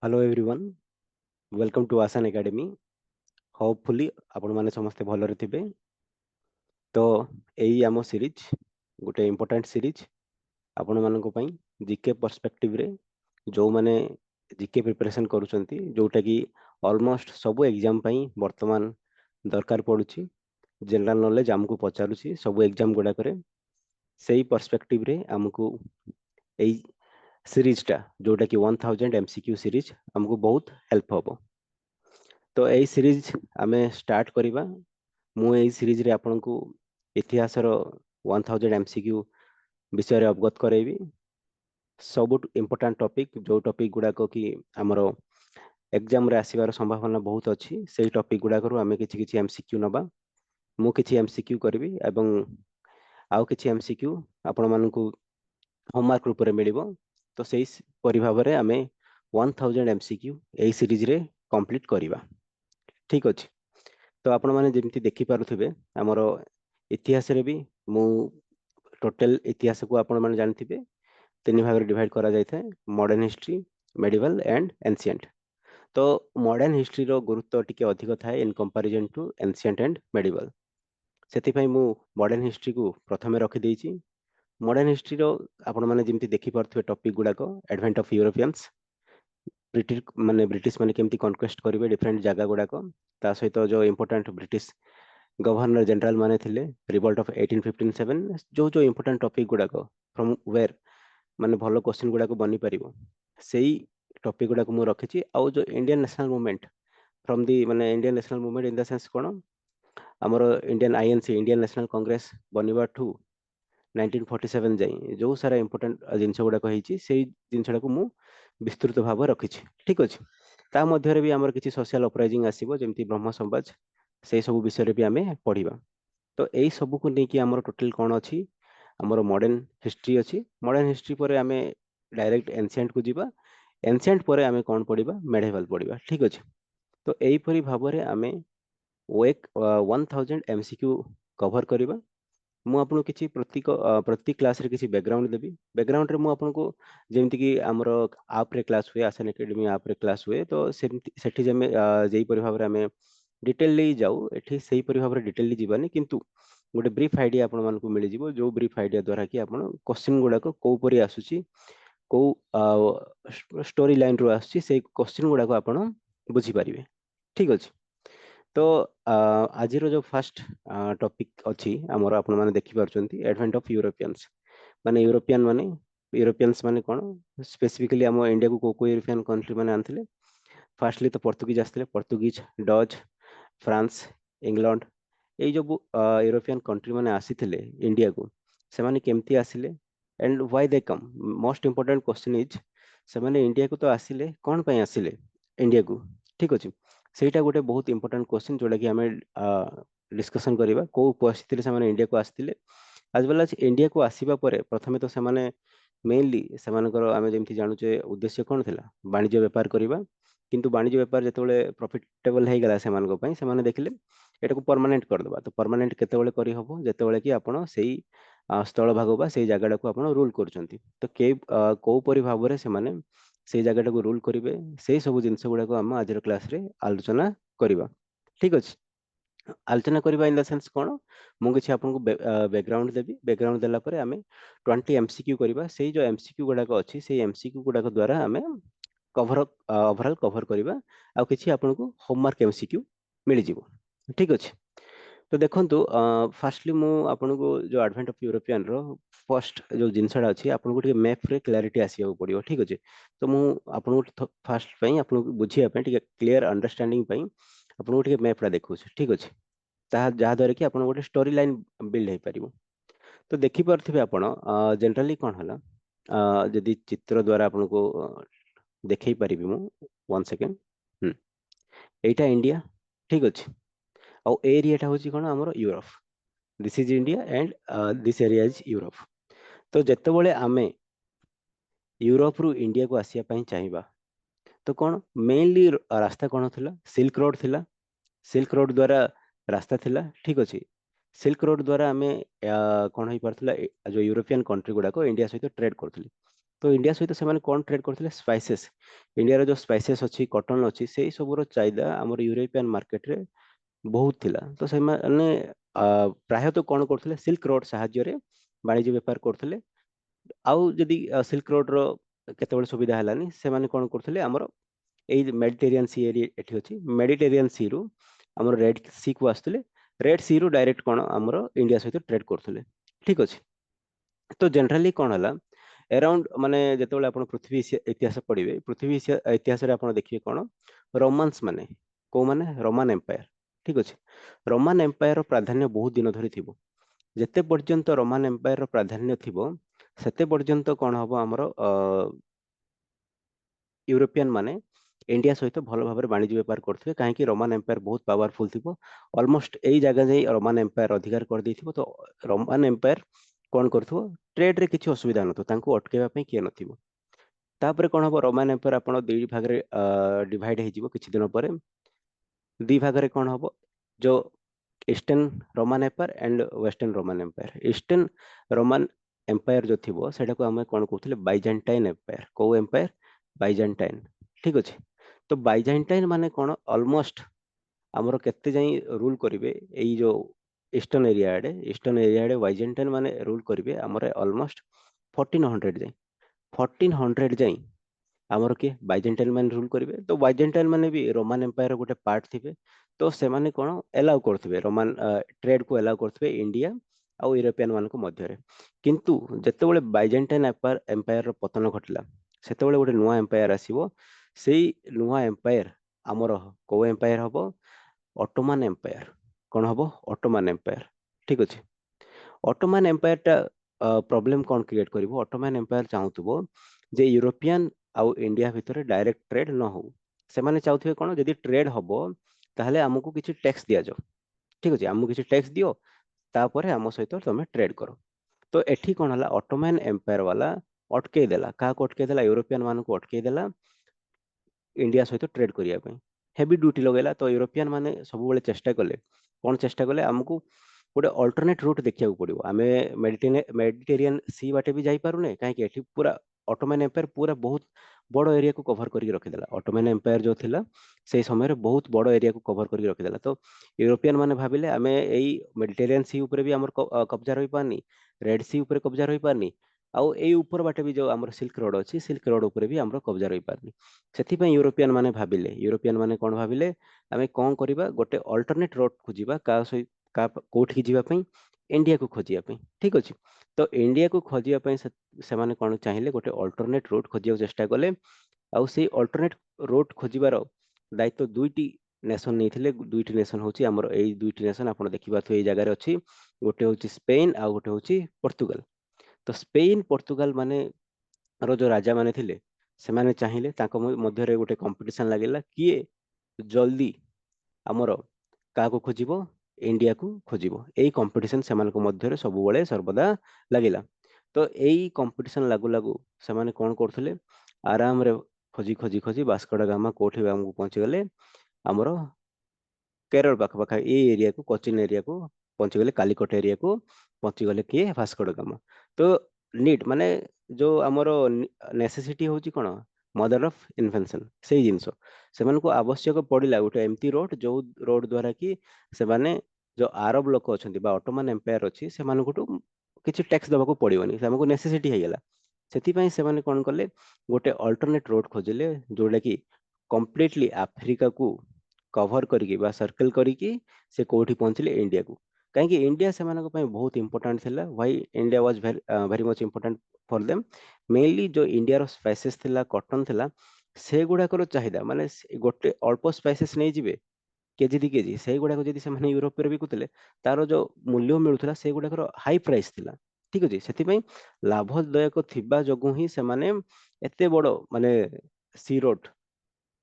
Hello everyone, welcome to Asan Academy. Hopefully ଆପଣ ମାନେ ସମସ୍ତେ ଭଲରେ ଥିବେ। ତ ଏଇ ଆମ ସିରିଜ ଗୋଟେ ଇମ୍ପୋର୍ଟାଣ୍ଟ ସିରିଜ ଆପଣ ମାନଙ୍କ ପାଇଁ ଜିକେ ପର୍ସପେକ୍ଟିଭ ରେ ଯୋଉମାନେ ଜିକେ ପ୍ରିପାରେସନ କରୁଛନ୍ତି ଯୋଉଟା କି ଅଲମୋଷ୍ଟ ସବୁ ଏକ୍ଜାମ ପାଇଁ ବର୍ତ୍ତମାନ ଦରକାର ପଡୁଛି। ଜେନେରାଲ ନଲେଜ ଆମକୁ ପଚାରୁଛି ସବୁ ଏକ୍ଜାମ ଗୁଡାକରେ। ସେଇ ପର୍ସପେକ୍ଟିଭ ରେ ଆମକୁ ଏଇ ସିରିଜ ଟା ଯୋଉଟା କି 1000 MCQ ସିରିଜ ଆମକୁ ବହୁତ ହେଲ୍ପ ହବ। ତ ଏଇ ସିରିଜ ଆମେ ଷ୍ଟାର୍ଟ କରିବା। ମୁଁ ଏଇ ସିରିଜରେ ଆପଣଙ୍କୁ ଇତିହାସର 1000 MCQ ବିଷୟରେ ଅବଗତ କରାଇବି। ସବୁଠୁ ଇମ୍ପୋର୍ଟାଣ୍ଟ ଟପିକ ଯୋଉ ଟପିକ ଗୁଡାକ କି ଆମର ଏକ୍ଜାମ ରେ ଆସିବାର ସମ୍ଭାବନା ବହୁତ ଅଛି ସେଇ ଟପିକ ଗୁଡାକରୁ ଆମେ କିଛି କିଛି MCQ ନବା। ମୁଁ କିଛି MCQ କରିବି ଏବଂ ଆଉ କିଛି MCQ ଆପଣ ମାନଙ୍କୁ ହୋମୱାର୍କ ରୂପରେ ମିଳିବ। ତ ସେଇ ପରି ଭାବରେ ଆମେ 1000 MCQ ଏଇ ସିରିଜରେ କମ୍ପ୍ଲିଟ କରିବା। ଠିକ ଅଛି। ତ ଆପଣ ମାନେ ଯେମିତି ଦେଖିପାରୁଥିବେ ଆମର ଇତିହାସରେ ବି ମୁଁ ଟୋଟାଲ ଇତିହାସକୁ ଆପଣ ମାନେ ଜାଣିଥିବେ ତିନି ଭାଗରେ ଡିଭାଇଡ କରାଯାଇଥାଏ ମଡର୍ନ ହିଷ୍ଟ୍ରି, ମେଡିଭାଲ ଆଣ୍ଡ ଏନସିଏଣ୍ଟ। ତ ମଡର୍ନ ହିଷ୍ଟ୍ରିର ଗୁରୁତ୍ୱ ଟିକେ ଅଧିକ ଥାଏ ଇନ କମ୍ପାରିଜନ ଟୁ ଏନସିଏଣ୍ଟ ଆଣ୍ଡ ମେଡିଭାଲ। ସେଥିପାଇଁ ମୁଁ ମଡର୍ନ ହିଷ୍ଟ୍ରିକୁ ପ୍ରଥମେ ରଖିଦେଇଛି। ମଡର୍ନ ହିଷ୍ଟ୍ରିର ଆପଣ ମାନେ ଯେମିତି ଦେଖିପାରୁଥିବେ ଟପିକ ଗୁଡାକ ଆଡଭେଣ୍ଟ ଅଫ ୟୁରୋପିଆନ୍ସ, ବ୍ରିଟିଶ ମାନେ କେମିତି କନକ୍ୱେଷ୍ଟ କରିବେ ଡିଫରେଣ୍ଟ ଜାଗା ଗୁଡାକ, ତା ସହିତ ଯୋଉ ଇମ୍ପୋର୍ଟାଣ୍ଟ ବ୍ରିଟିଶ ଗଭର୍ଣ୍ଣର ଜେନେରାଲ ମାନେ ଥିଲେ, ରିଭଲ୍ଟ ଅଫ 1857, ଯୋଉ ଯୋଉ ଇମ୍ପୋର୍ଟାଣ୍ଟ ଟପିକ ଗୁଡାକ ଫ୍ରମ ୱେର ମାନେ ଭଲ କୋଶ୍ଚିନ୍ ଗୁଡାକ ବନିପାରିବ ସେଇ ଟପିକ ଗୁଡାକ ମୁଁ ରଖିଛି। ଆଉ ଯୋଉ Indian national movement from the ମାନେ Indian national movement in the sense କଣ ଆମର Indian INC Indian national Congress ବନିବାଠୁ 1947 ଯାଇ ଯୋଉ ସାରା ଇମ୍ପୋର୍ଟାଣ୍ଟ ଜିନିଷ ଗୁଡାକ ହେଇଛି ସେଇ ଜିନିଷଟାକୁ ମୁଁ ବିସ୍ତୃତ ଭାବରେ ରଖିଛି। ଠିକ ଅଛି। ତା ମଧ୍ୟରେ ବି ଆମର କିଛି ସୋସିଆଲ ଅପରାଇଜିଂ ଆସିବ ଯେମିତି ବ୍ରହ୍ମ ସମାଜ, ସେଇ ସବୁ ବିଷୟରେ ବି ଆମେ ପଢିବା। ତ ଏଇ ସବୁକୁ ନେଇକି ଆମର ଟୋଟାଲ କଣ ଅଛି ଆମର ମଡର୍ନ ହିଷ୍ଟ୍ରି ଅଛି। ମଡର୍ନ ହିଷ୍ଟ୍ରି ପରେ ଆମେ ଡାଇରେକ୍ଟ ଏନସିଏଣ୍ଟ କୁ ଯିବା। ଏନସିଏଣ୍ଟ ପରେ ଆମେ କଣ ପଢିବା ମେଡିଭାଲ ପଢିବା। ଠିକ ଅଛି। ତ ଏଇପରି ଭାବରେ ଆମେ 1000 MCQ କଭର କରିବା। ମୁଁ ଆପଣଙ୍କୁ କିଛି ପ୍ରତି କ୍ଲାସରେ କିଛି ବ୍ୟାକଗ୍ରାଉଣ୍ଡ ଦେବି। ବ୍ୟାକଗ୍ରାଉଣ୍ଡରେ ମୁଁ ଆପଣଙ୍କୁ ଯେମିତିକି ଆମର ଆପରେ କ୍ଲାସ ହୁଏ ଆସାନ ଏକାଡେମୀ ଆପରେ କ୍ଲାସ ହୁଏ ତ ସେମିତି ସେଠି ଯେଇପରି ଭାବରେ ଆମେ ଡିଟେଲଲି ଯାଉ ଏଠି ସେଇପରି ଭାବରେ ଡିଟେଲଲି ଯିବାନି, କିନ୍ତୁ ଗୋଟେ ବ୍ରିଫ୍ ଆଇଡିଆ ଆପଣ ମାନଙ୍କୁ ମିଳିଯିବ ଯୋଉ ବ୍ରିଫ୍ ଆଇଡିଆ ଦ୍ଵାରା କି ଆପଣ କୋଶ୍ଚିନ୍ ଗୁଡାକ କୋଉ ପରି ଆସୁଛି, କୋଉ ଷ୍ଟୋରି ଲାଇନ ରୁ ଆସୁଛି ସେଇ କୋଶ୍ଚିନ୍ ଗୁଡାକ ଆପଣ ବୁଝିପାରିବେ। ଠିକ ଅଛି। ତ ଆଜିର ଯୋଉ ଫାଷ୍ଟ ଟପିକ ଅଛି ଆମର ଆପଣ ମାନେ ଦେଖିପାରୁଛନ୍ତି ଆଡଭେଣ୍ଟ ଅଫ ୟୁରୋପିଆନ୍ସ। ମାନେ ୟୁରୋପିଆନ୍ସ ମାନେ କଣ ସ୍ପେସିଫିକାଲି ଆମ ଇଣ୍ଡିଆକୁ କୋଉ କୋଉ ୟୁରୋପିଆନ କଣ୍ଟ୍ରି ମାନେ ଆଣିଥିଲେ। ଫାର୍ଷ୍ଟଲି ତ ପର୍ତ୍ତୁଗିଜ ଆସିଥିଲେ, ପର୍ତ୍ତୁଗିଜ, ଡଚ୍, ଫ୍ରାନ୍ସ, ଇଂଲଣ୍ଡ, ଏଇ ଯୋଉ ୟୁରୋପିଆନ କଣ୍ଟ୍ରି ମାନେ ଆସିଥିଲେ ଇଣ୍ଡିଆକୁ ସେମାନେ କେମିତି ଆସିଲେ and why they come. Most important question is ସେମାନେ ଇଣ୍ଡିଆକୁ ତ ଆସିଲେ କଣ ପାଇଁ ଆସିଲେ ଇଣ୍ଡିଆକୁ। ଠିକ ଅଛି। ସେଇଟା ଗୋଟେ ବହୁତ ଇମ୍ପୋର୍ଟାଣ୍ଟ କ୍ୱେଶ୍ଚନ ଯୋଉଟା କି ଆମେ ଡିସ୍କସନ କରିବା କୋଉ ପରିସ୍ଥିତିରେ ସେମାନେ ଇଣ୍ଡିଆକୁ ଆସିଥିଲେ। ଆଜ ୱେଲ ଆଜ ଇଣ୍ଡିଆକୁ ଆସିବା ପରେ ପ୍ରଥମେ ତ ସେମାନେ ମେନଲି ସେମାନଙ୍କର ଆମେ ଯେମିତି ଜାଣୁଛେ ଉଦ୍ଦେଶ୍ୟ କଣ ଥିଲା ବାଣିଜ୍ୟ ବେପାର କରିବା। କିନ୍ତୁ ବାଣିଜ୍ୟ ବେପାର ଯେତେବେଳେ ପ୍ରଫିଟେବଲ ହେଇଗଲା ସେମାନଙ୍କ ପାଇଁ ସେମାନେ ଦେଖିଲେ ଏଟାକୁ ପରମାନେଣ୍ଟ କରିଦବା। ତ ପରମାନେଣ୍ଟ କେତେବେଳେ କରିହବ ଯେତେବେଳେ କି ଆପଣ ସେଇ ସ୍ଥଳ ଭାଗ ବା ସେଇ ଜାଗାଟାକୁ ଆପଣ ରୁଲ କରୁଛନ୍ତି। ତ କୋଉ ପରି ଭାବରେ ସେମାନେ ସେଇ ଜାଗାଟାକୁ ରୁଲ କରିବେ ସେଇ ସବୁ ଜିନିଷ ଗୁଡାକ ଆମ ଆଜିର କ୍ଲାସ ରେ ଆଲୋଚନା କରିବା। ଠିକ ଅଛି। ଆଲୋଚନା କରିବା ଇନ ଦ ସେନ୍ସ କଣ ମୁଁ କିଛି ଆପଣଙ୍କୁ ବ୍ୟାକଗ୍ରାଉଣ୍ଡ ଦେବି। ବ୍ୟାକଗ୍ରାଉଣ୍ଡ ଦେଲା ପରେ ଆମେ 20 MCQ କରିବା। ସେଇ ଯୋଉ MCQ ଗୁଡାକ ଅଛି ସେଇ MCQ ଗୁଡାକ ଦ୍ଵାରା ଆମେ ଓଭରାଲ କଭର କରିବା। ଆଉ କିଛି ଆପଣଙ୍କୁ ହୋମୱାର୍କ MCQ ମିଳିଯିବ। ଠିକ ଅଛି। ତ ଦେଖନ୍ତୁ ଫାର୍ଷ୍ଟଲି ମୁଁ ଆପଣଙ୍କୁ ଯୋଉ ଆଡଭେଣ୍ଟ ଅଫ ୟୁରୋପିଆନ ର ଫାର୍ଷ୍ଟ ଯୋଉ ଜିନିଷଟା ଅଛି ଆପଣଙ୍କୁ ଟିକେ ମ୍ୟାପରେ କ୍ଲାରିଟି ଆସିବାକୁ ପଡିବ। ଠିକ ଅଛି। ତ ମୁଁ ଆପଣଙ୍କୁ ଫାର୍ଷ୍ଟ ପାଇଁ ଆପଣଙ୍କୁ ବୁଝିବା ପାଇଁ ଟିକେ କ୍ଲିୟର ଅଣ୍ଡରଷ୍ଟାଣ୍ଡିଂ ପାଇଁ ଆପଣଙ୍କୁ ଟିକେ ମ୍ୟାପଟା ଦେଖଉଛି। ଠିକ ଅଛି। ଯାହା ଦ୍ୱାରା କି ଆପଣ ଗୋଟେ ଷ୍ଟୋରି ଲାଇନ ବିଲ୍ଡ ହେଇପାରିବ। ତ ଦେଖିପାରୁଥିବେ ଆପଣ ଜେନେରାଲି କଣ ହେଲା ଯଦି ଚିତ୍ର ଦ୍ଵାରା ଆପଣଙ୍କୁ ଦେଖେଇ ପାରିବି ମୁଁ 1 ସେକେଣ୍ଡ। ଏଇଟା ଇଣ୍ଡିଆ। ଠିକ ଅଛି। ଆଉ ଏରିଆଟା ହଉଛି କଣ ଆମର Europe. This is India and this area is Europe. ତ ଯେତେବେଳେ ଆମେ ୟୁରୋପରୁ ଇଣ୍ଡିଆକୁ ଆସିବା ପାଇଁ ଚାହିଁବା ତ କଣ ମେନଲି ରାସ୍ତା କଣ ଥିଲା ସିଲ୍କ ରୋଡ ଥିଲା। ସିଲ୍କ ରୋଡ ଦ୍ଵାରା ରାସ୍ତା ଥିଲା। ଠିକ ଅଛି। ସିଲ୍କ ରୋଡ ଦ୍ଵାରା ଆମେ କଣ ହେଇପାରୁଥିଲା ଯୋଉ ୟୁରୋପିଆନ କଣ୍ଟ୍ରି ଗୁଡାକ ଇଣ୍ଡିଆ ସହିତ ଟ୍ରେଡ କରୁଥିଲେ। तो इंडिया सहित से कौन ट्रेड करते स्पाइसेस इंडिया जो स्पाइसेस अच्छी कटन अच्छी से सबूर चाहिदा आम यूरोपियन मार्केट रे बहुत थिला तो से प्रायतः कौन करते सिल्क रोड साहाय्य वाणिज्य बेपार करते आउ जदि सिल्क रोड रो केतबेले सुविधा हलानी से माने कौन करते आमर एई मेडिटेरियन सी एरिया एठी अछि मेडिटेरियन सी रु आमर रेड सी को आस्तले रेड सी रु डायरेक्ट कौन आमर इंडिया सहित ट्रेड करते ठीक अछि तो जनरली कौन हला अराउंड माने जेतेबेले आपण पृथ्वी इतिहास पढ़िबे पृथ्वी इतिहास रे आपण देखिबे कौन रोमांस माने को माने रोमान एम्पायर ठीक अछि रोमान एम्पायर रो प्राधान्य बहुत दिन धरि थिबो जेते पर्यंत रोमान एम्पायर रो प्राधान्य थिबो सेते पर्यंत कौन हबो हमरो यूरोपियन माने इंडिया सहित भल भाव वाणिज्य बेपार करथिबे काहेकि रोमान एम्पायर बहुत पावरफुल थिबो ऑलमोस्ट एई जगह जाई रोमान एम्पायर अधिकार कर दैथिबो तो रोमान एम्पायर कौन करथिबो ट्रेड रे किछि असुविधा नथो तांको अटकेबा पई किए नथिबो तापर कौन हबो रोमान एम्पायर आपण दुई भाग रे डिवाइड हे जिवो किछि दिन परे दुई भाग रे कौन हबो जो eastern Roman empire and western Roman empire eastern Roman empire जो थिबो सेटा को हम कोन कहउथले बाइजेंटाइन एम्पायर को एम्पायर बाइजेंटाइन ठीक अछि तो बाइजेंटाइन माने कोन ऑलमोस्ट हमरो केते जाई रूल करिवे एई जो ईस्टर्न एरिया आडे बाइजेंटाइन माने रूल करिवे हमरे ऑलमोस्ट 1400 जाई 1400 जाई हमरो के बाइजेंटाइन माने रूल करिवे तो बाइजेंटाइन माने भी रोमान एम्पायर गोटे पार्ट थिबे तो से माने कोन एलाउ करथिबे रोमान ट्रेड को एलाउ करथिबे इंडिया आ यूरोपियन मान को मध्य रे किंतु जेतेबेले बाइजेंटाइन एम्पायर रो पतन घटिला सेतेबेले गोटे नुवा एम्पायर आसीबो सेई नुवा एम्पायर हमरो को एम्पायर हबो ऑटोमन एम्पायर कौन हबो ऑटोमन एम्पायर ठीक अछि ऑटोमन एम्पायर टा प्रॉब्लम कौन क्रिएट करिवो ऑटोमन एम्पायर चाहूतबो जे यूरोपियन आउ इंडिया भितर डायरेक्ट ट्रेड न हो से माने चाहूथिबे कोन जदि ट्रेड हबो ताहले हमकु किछि टैक्स दिया जाओ ठीक अछि हमकु किछि टैक्स दियो तापरे हम सहित तमे ट्रेड करो तो एठी कोन हला ऑटोमन एम्पायर वाला अटके देला का को अटके देला यूरोपियन मान को अटके देला इंडिया सहित ट्रेड करिया पई हेवी ड्यूटी लगेला तो यूरोपियन माने सब बेले चेष्टा कले कौन चेष्टा कले हमकु गोटे अल्टरनेट रूट देखिया पड़ो आम मेडिटेरियन सी बाटे भी जाई पारुने कहीं एठी पूरा ऑटोमन एम्पायर पूरा बहुत बड़ एरिया को कवर करके रखिदेला ऑटोमन एम्पायर जो थिला से समय रे बहुत बड़ एरिया को कवर करके रखिदेला तो यूरोपियन माने भाबिले आमे एई मेडिटेरियन सी ऊपर भी हमर कब्जा रही पारनी रेड सी ऊपर कब्जा रही पारनी आउ एई ऊपर बाटे भी जो हमर सिल्क रोड अछि सिल्क रोड ऊपर भी हमर कब्जा रही पारनी सेथि पई यूरोपियन माने कोन भाबिले आमे कोन करिबा गोटे अल्टरनेट रोड खोजिबा का कोठी जीवा पई इंडिया को खोजिया पई ठीक अछि तो इंडिया को खोजिया पई से माने कोन चाहिले गोटे अल्टरनेट रोड खोजिया चेष्टा कले आउ से अल्टरनेट रोड खोजिबार दायित्व दुईटी नेशन नहीं दुईटी नेशन होची हमर एई दुईटी नेशन आपण देखिबा तो एई जगह रे अछि गोटे होची स्पेन आ गोटे होची पोर्तुगाल तो स्पेन पोर्तुगाल माने रो जो राजा माने थिले से माने चाहिले ताको मध्य रे गोटे कंपटीशन लागेला किए जल्दी हमर का को खोजिबो इंडिया को खोजिबो एई कंपटीशन सेमान को मध्य रे सब बेले सर्वदा लागिला तो एई कंपटीशन लागू लागू से माने कोन करथले आराम रे खोजी खोजी खोजी वास्को डा गामा कोठी हमको पहुंच गले हमर केरल पाख पाखा ए एरिया को कोचिन एरिया को पहुंच गले कालीकोट एरिया को पहुंच गले किए वास्को डा गामा तो नीड माने जो हमर नेसेसिटी होची कोन मदर ऑफ इन्वेंशन सेही जिंसो सेमान को आवश्यक पड़िला गोटे एमटी रोड जो रोड द्वारा कि से माने जो अरब लोक अछंती बा ऑटोमन एम्पायर अछि से मानकटू किछि टैक्स दबाको पड़िबनी से हमको नेसेसिटी हे गेला सेति पई से माने कोन करले गोटे अल्टरनेट रोड खोजिले जोडा कि कंप्लीटली अफ्रीका को कवर करके बा सर्कल करके से कोठी पहुंचले इंडिया को कहीं इंडिया से बहुत इंपोर्टेंट थिला why India was very much important for them mainly जो इंडिया रो स्पाइसेस थिला कॉटन थिला से गुडा को चाहिदा माने गोटे अल्प स्पाइसेस नहीं जिवे केजी दी केजी से गुडा को जदी से माने यूरोप रे बिकुतले तारो जो मूल्य मिलुथला से गुडा को हाई प्राइस थिला ठीक अछि सेति पई लाभदायक थिबा जगु ही से माने एते बडो माने सी रोड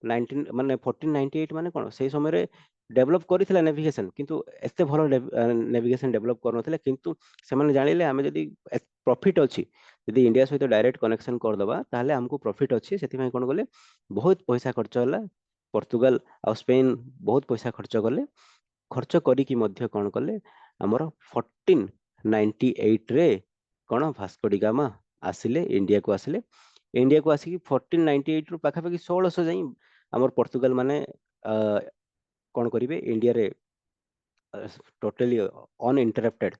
19 माने 1498 माने कोन से समय रे डेवलप करिथिला नेविगेशन किंतु एते भलो नेविगेशन डेवलप करनथिला किंतु से माने जानिले हमें जदी प्रॉफिट अछि यदि इंडिया सहित डायरेक्ट कनेक्शन कर दबा ताहले हमको प्रॉफिट अछि सेति पई कोन गले बहुत पैसा खर्च होला पोर्तुगाल आ स्पेन बहुत पैसा खर्च कले खर्च करी की मध्य कोन कले हमर 1498 रे कोन वास्को डी गामा आसिले इंडिया को आसिले इंडिया को आसिक 1498 रु पाखापाखि 1600 जाई हमर पोर्तुगाल माने कौन करेंगे इंडिया रे टोटली अनइंटरप्टेड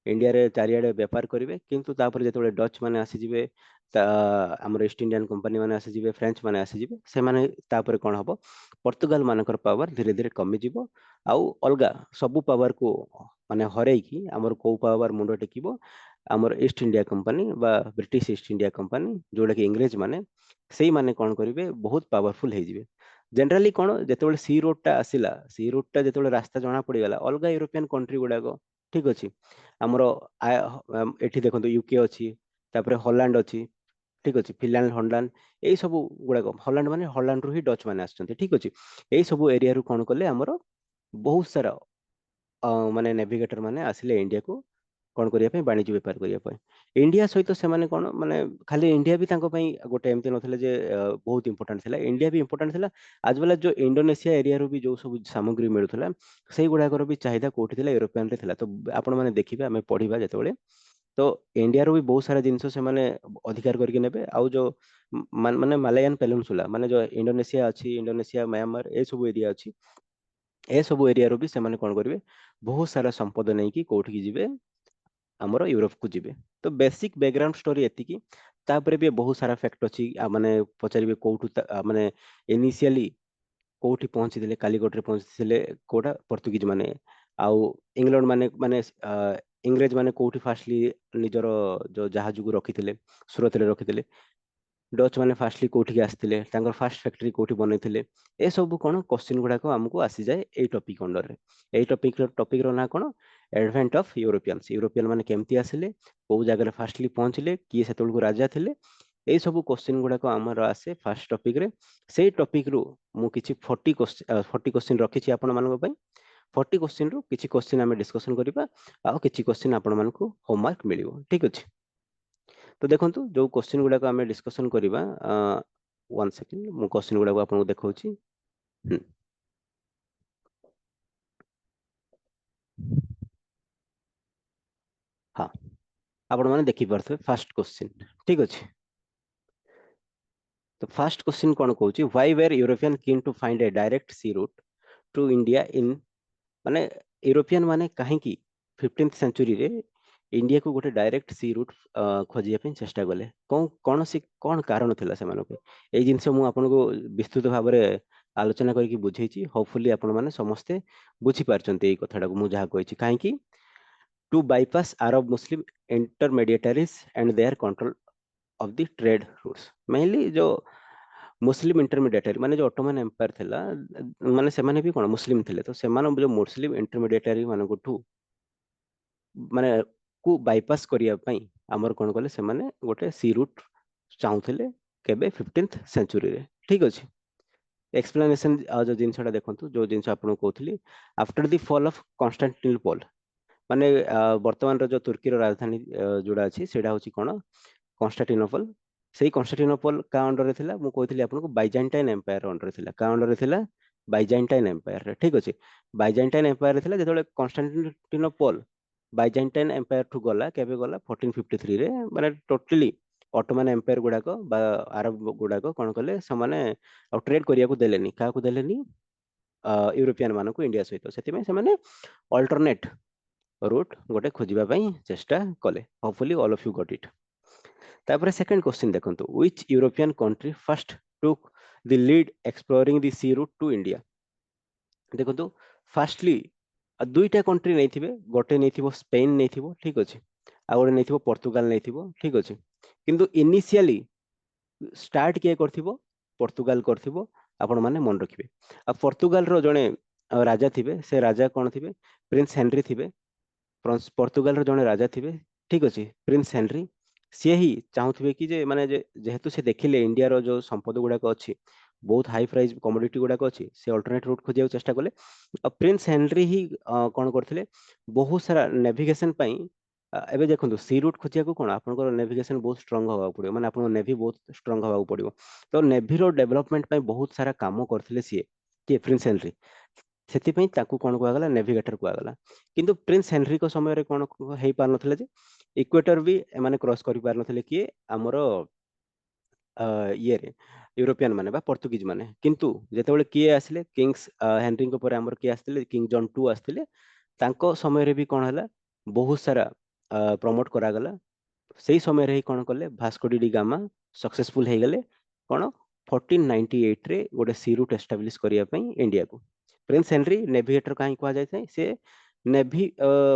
इंडिया रे चारिआडे व्यापार करेंगे किंतु तापर जेतबेले डच माने आसीजिबे आमर ईस्ट इंडियन कंपनी माने आसीजिबे फ्रेंच माने आसीजिबे से माने तापर कोन हबो पोर्तुगाल मानकर पावर धीरे धीरे कमी जिवो आउ अलगा सब पावर को माने हरै की हमर को पावर मुंडो टेकिबो हमर ईस्ट इंडिया कंपनी बा ब्रिटिश ईस्ट इंडिया कंपनी जोड़ा कि इंग्रेज माने सेही माने कोन करिवे बहुत पावरफुल हे जिवे जनरली कोन जेतेबेले सी रोड टा आसिला सी रोड टा जेतेबेले रास्ता जणा पड़ी गला अलगा यूरोपियन कंट्री गुडाको ठीक अछि हमर एठी देखंतु यूके अछि तापर हॉलैंड अछि ठीक अछि फिनलैंड हॉलैंड एई सब गुडाको हॉलैंड माने हॉलैंड रु ही डच माने आछंती ठीक अछि एई सब एरिया रु कोन करले हमर बहुत सारा माने नेविगेटर माने आसिले इंडिया को कोन करिया पे वाणिज्य व्यापार करिया पे इंडिया सहित से माने कोन माने खाली इंडिया भी तांको पई गोटे एमती नथिले जे बहुत इंपोर्टेंट थिला इंडिया भी इंपोर्टेंट थिला आज वेल जो इंडोनेशिया एरिया रो भी जो सब सामग्री मिलुथला सेही गुडाकर भी चाहिदा कोठी थिला यूरोपियन रे थिला तो आपण माने देखिबे हमें पढिबा जेतेबेले तो इंडिया रो भी बहुत सारा जिंस से माने अधिकार करके नेबे आउ जो माने मालयान पेनिनसुला माने जो इंडोनेशिया अछि इंडोनेशिया म्यांमार ए सब एरिया अछि ए सब एरिया रो भी से माने कोन करिवे बहुत सारा संपद नै कि कोठी की जिवे हमरो यूरोप को जिवे तो बेसिक बैकग्राउंड स्टोरी एतिकी तापरे भी बहुत सारा फैक्ट अछि माने पचारिबे कोठु माने इनिशियली कोठी पहुंची कालीकोट रे पहुंची कोटा पोर्तुगीज माने आउ इंग्लैंड माने माने इंग्रेज माने कोठी फास्टली निजर जो जहाज को रखिथिले सुरत रे रखिथिले डच माने फास्टली कोठी आस्थिले तांकर फास्ट फैक्ट्री कोठी बनैथिले ए सब कोन क्वेश्चन गुडा को हमको आसी जाए ए टॉपिक अंडर रे ए टॉपिक रो ना कोन एडवेंट ऑफ यूरोपियंस यूरोपियन माने केमती आसिले को जगह फास्टली पहुंचले किए सेतुल को राजा थिले ए सब क्वेश्चन गुडा को हमर आसे फर्स्ट टॉपिक रे सेही टॉपिक रो मु किछि 40 क्वेश्चन रखिछि आपण मानको पई 40 क्वेश्चन रो किछि क्वेश्चन हमें डिस्कशन करिबा आ किछि क्वेश्चन आपण मानको होमवर्क मिलिबो ठीक अछि तो देखंतु जो क्वेश्चन गुडा को हमें डिस्कशन करिबा 1 सेकंड मु क्वेश्चन गुडा को आपन देखौछि हाँ आपण माने देखि परथे फर्स्ट क्वेश्चन ठीक अछि तो फर्स्ट क्वेश्चन कोन कहूछि why were European keen to find a direct sea route to India in माने यूरोपियन माने काहे की 15th सेंचुरी रे इंडिया को गोटे डायरेक्ट सी रूट खोजिया पे चेष्टा गले कौन सी कौन कारण थिला से मानको ए जिंस मु आपन को विस्तृत भाव रे आलोचना करके बुझेछि होपफुली आपण माने समस्ते बुझी पारचंती ए कथाडा को मु जहा कहिछि काहे की to bypass Arab Muslim intermediaries and their control of the trade routes mainly जो मुस्लिम इंटरमीडिएटरी माने जो ऑटोमन एम्पायर थिला माने से माने भी कोन मुस्लिम थिले तो से माने जो मुस्लिम इंटरमीडिएटरी माने गोठू माने को बाईपास करिया पई हमर कोन कले से माने गोटे सी रूट चाहुथिले केबे 15th सेंचुरी रे ठीक अछि एक्सप्लेनेशन जो जिनसटा देखंतु जो जिनस आपन कहउथली after the fall of Constantinople माने वर्तमान रो जो तुर्की रो राजधानी जोड़ा अछि सेडा होछि कोन कॉन्स्टेंटिनोपल सेही कॉन्स्टेंटिनोपल का अंडर रे थिला मु कहइथिली आपन को बाइजेंटाइन एम्पायर अंडर रे थिला का अंडर रे थिला बाइजेंटाइन एम्पायर रे ठीक अछि बाइजेंटाइन एम्पायर रे थिला जेतले कॉन्स्टेंटिनोपल बाइजेंटाइन एम्पायर ठु गला केबे गला 1453 रे माने टोटली ऑटोमन एम्पायर गुडाको बा अरब गुडाको कोन कले समाने ट्रेड करिया को देलेनी का को देलेनी यूरोपियन मानको इंडिया सहित सेति में से माने अल्टरनेट रूट गोटे खोजिबा पई चेष्टा कले hopefully all of you got it तापर सेकंड क्वेश्चन देखंतु which European country first took the lead exploring the sea route to India देखंतु फर्स्टली दुईटा कंट्री नै थिबे गोटे नै थिबो स्पेन नै थिबो ठीक अछि आ गोटे नै थिबो पोर्तुगाल नै थिबो ठीक अछि किंतु इनिशियली स्टार्ट किए करथिबो पोर्तुगाल करथिबो आपण माने मन रखिबे आ पोर्तुगाल रो जणे राजा थिबे से राजा कोन थिबे प्रिंस हेनरी थिबे पोर्तुगाल रो जणे राजा थिबे ठीक अछि प्रिंस हेनरी से ही चाहुथिबे कि जे माने जेहेतु से देखिले इंडिया रो जो संपद गुडा को अछि बहुत हाई प्राइस कमोडिटी गुडा को अछि से अल्टरनेट रूट खोजिया चेष्टा कले प्रिंस हेनरी ही कोन करथिले बहुत सारा नेविगेशन पई एबे देखंतु सी रूट खोजिया को कोन आपनकर नेविगेशन बहुत स्ट्रांग होबा पड़ियो माने आपन नेवी बहुत स्ट्रांग होबा पड़ियो तो नेवी रो डेवलपमेंट पई बहुत सारा काम करथिले सिए के प्रिंस हेनरी सेति पई ताकू कोन को गला नेविगेटर को गला किंतु प्रिंस हेनरी को समय रे कोन हेई पार नथिले जे इक्वेटर भी माने क्रॉस करि पार नथिले कि हमरो ଇଏରେ ୟୁରୋपिଆନ ମାନେ ବା ପର୍ତ୍ତୁଗୀଜ ମାନେ। କିନ୍ତୁ ଯେତେବେଳେ କିଏ ଆସିଲେ କିଙ୍ଗସ୍ ହେନରୀଙ୍କ ପରେ ଆମର କିଏ ଆସିଥିଲେ କିଙ୍ଗ ଜନ୍ ଟୁ ଆସିଥିଲେ, ତାଙ୍କ ସମୟରେ ବି କଣ ହେଲା ବହୁତ ସାରା ପ୍ରମୋଟ କରାଗଲା। ସେଇ ସମୟରେ ହିଁ କଣ କଲେ ଭାସ୍କୋ ଡି ଗାମା ସକ୍ସେସଫୁଲ ହେଇଗଲେ କଣ 1498 ରେ ଗୋଟେ ସି ରୁଟ୍ ଏଷ୍ଟାବ୍ଲିଶ କରିବା ପାଇଁ ଇଣ୍ଡିଆକୁ। ପ୍ରିନ୍ସ ହେନରୀ ନେଭିଗେଟର କାହିଁ କୁହାଯାଇଥାଏ, ସେ ନେଭି